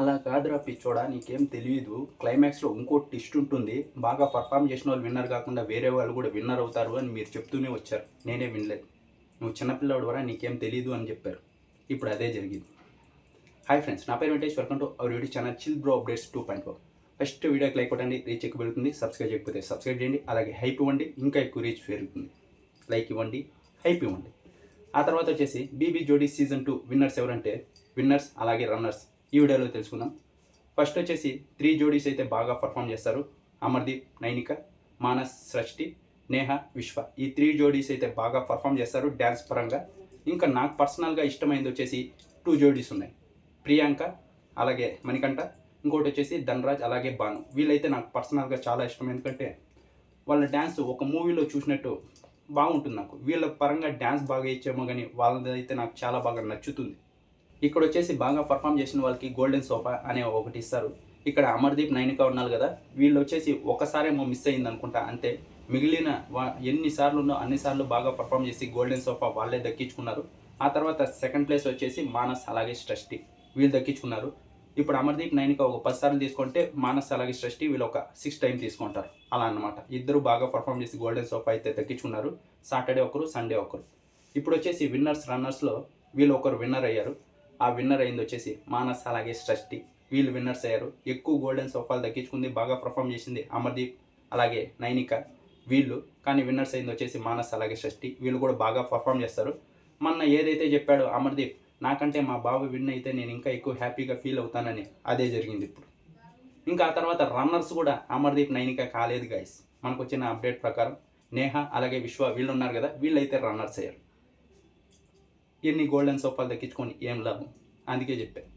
అలా కాదురా పిచ్చోడా, నీకేం తెలియదు. క్లైమాక్స్‌లో ఇంకో ట్విస్ట్ ఉంటుంది. బాగా పర్ఫార్మ్ చేసిన వాళ్ళు విన్నర్ కాకుండా వేరే వాళ్ళు కూడా విన్నర్ అవుతారు అని మీరు చెప్తూనే వచ్చారు. నేనే వినలేదు. నువ్వు చిన్న పిల్లోడివిరా, నీకేం తెలీదు అని చెప్పారు. ఇప్పుడు అదే జరిగింది. హాయ్ ఫ్రెండ్స్, నా పేరు Venkatesh. Welcome to our YouTube channel chill bro updates 2.0. First వీడియోకి లైక్ కొట్టండి, రీచ్ ఎక్కువ పెరుగుతుంది. సబ్స్క్రైబ్ చేయకపోతే సబ్స్క్రైబ్ చేయండి. అలాగే హైప్ ఇవ్వండి, ఇంకా ఎక్కువ రీచ్ పెరుగుతుంది. లైక్ ఇవ్వండి, హైప్ ఇవ్వండి. ఆ తర్వాత వచ్చేసి బీబీ జోడీ సీజన్ 2 విన్నర్స్ ఎవరంటే విన్నర్స్ అలాగే రన్నర్స్ ఈ వీడియోలో తెలుసుకుందాం. ఫస్ట్ వచ్చేసి 3 జోడీస్ అయితే బాగా పర్ఫామ్ చేస్తారు. అమర్దీప్, నైనిక, మానస్, సృష్టి, నేహ, విశ్వ. ఈ 3 జోడీస్ అయితే బాగా పర్ఫామ్ చేస్తారు డ్యాన్స్ పరంగా. ఇంకా నాకు పర్సనల్గా ఇష్టమైంది వచ్చేసి 2 జోడీస్ ఉన్నాయి. ప్రియాంక అలాగే మణికంఠ, ఇంకోటి వచ్చేసి ధనరాజ్ అలాగే భాను. వీళ్ళైతే నాకు పర్సనల్గా చాలా ఇష్టం. ఎందుకంటే వాళ్ళ డ్యాన్స్ ఒక మూవీలో చూసినట్టు బాగుంటుంది. నాకు వీళ్ళ పరంగా డ్యాన్స్ బాగా ఇచ్చేమో కానీ వాళ్ళదైతే నాకు చాలా బాగా నచ్చుతుంది. ఇక్కడ వచ్చేసి బాగా పర్ఫామ్ చేసిన వాళ్ళకి గోల్డెన్ సోఫా అనే ఒకటి ఇస్తారు. ఇక్కడ అమర్దీప్, నైనిక ఉన్నారు కదా, వీళ్ళు వచ్చేసి ఒకసారేమో మిస్ అయింది అనుకుంటా అంతే. మిగిలిన ఎన్నిసార్లు ఉన్నో అన్నిసార్లు బాగా పర్ఫామ్ చేసి గోల్డెన్ సోఫా వాళ్ళే దక్కించుకున్నారు. ఆ తర్వాత సెకండ్ ప్లేస్ వచ్చేసి మానస్ అలాగే సృష్టి, వీళ్ళు దక్కించుకున్నారు. ఇప్పుడు అమర్దీప్, నైనిక ఒక 10 సార్లు తీసుకుంటే మానస్ అలాగే సృష్టి వీళ్ళు ఒక 6 టైం తీసుకుంటారు. అలా అన్నమాట. ఇద్దరు బాగా పర్ఫామ్ చేసి గోల్డెన్ సోఫా అయితే దక్కించుకున్నారు. సాటర్డే ఒకరు, సండే ఒకరు. ఇప్పుడు వచ్చేసి విన్నర్స్ రన్నర్స్లో వీళ్ళు ఒకరు విన్నర్ అయ్యారు. ఆ విన్నర్ అయింది వచ్చేసి మానస్ అలాగే సృష్టి, వీళ్ళు విన్నర్స్ అయ్యారు. ఎక్కువ గోల్డెన్ సోఫాలు దక్కించుకుంది, బాగా పర్ఫామ్ చేసింది అమర్దీప్ అలాగే నైనిక వీళ్ళు. కానీ విన్నర్స్ అయింది వచ్చేసి మానస్ అలాగే సృష్టి, వీళ్ళు కూడా బాగా పర్ఫామ్ చేస్తారు. మొన్న ఏదైతే చెప్పాడో అమర్దీప్, నాకంటే మా బాబు విన్ అయితే నేను ఇంకా ఎక్కువ హ్యాపీగా ఫీల్ అవుతానని, అదే జరిగింది ఇప్పుడు. ఇంకా ఆ తర్వాత రన్నర్స్ కూడా అమర్దీప్, నైనిక కాలేదు గైస్. మనకు వచ్చిన అప్డేట్ ప్రకారం నేహ అలాగే విశ్వ వీళ్ళు ఉన్నారు కదా, వీళ్ళైతే రన్నర్స్ అయ్యారు. ఎన్ని గోల్డెన్ సోఫాలు దక్కించుకొని ఏం లాభం, అందుకే చెప్పాను.